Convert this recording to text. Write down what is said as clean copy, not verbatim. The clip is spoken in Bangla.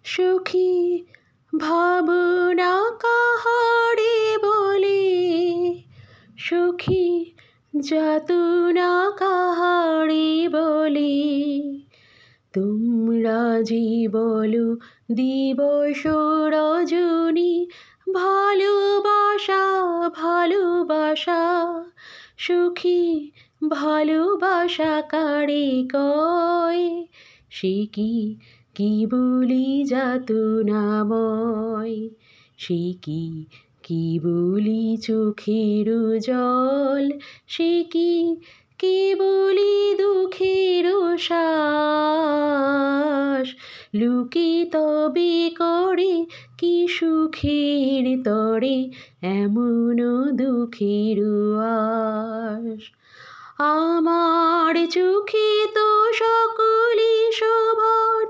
সখী ভাবনা কাহারে বলে, সখী যাতনা কাহারে বলে। তোমরা যে বলো দিবস রজনী, ভালোবাসা ভালোবাসা, সখী ভালোবাসা কারে কয়? সে কি বলি যাতনাময়, সে কি বলি চোখের জল, সে কি বলি দুঃখের শ্বাস। লোকে তবে করে কি সুখের তরে, এমন দুঃখের আশ। আমার চোখে তো সকলই শোভন,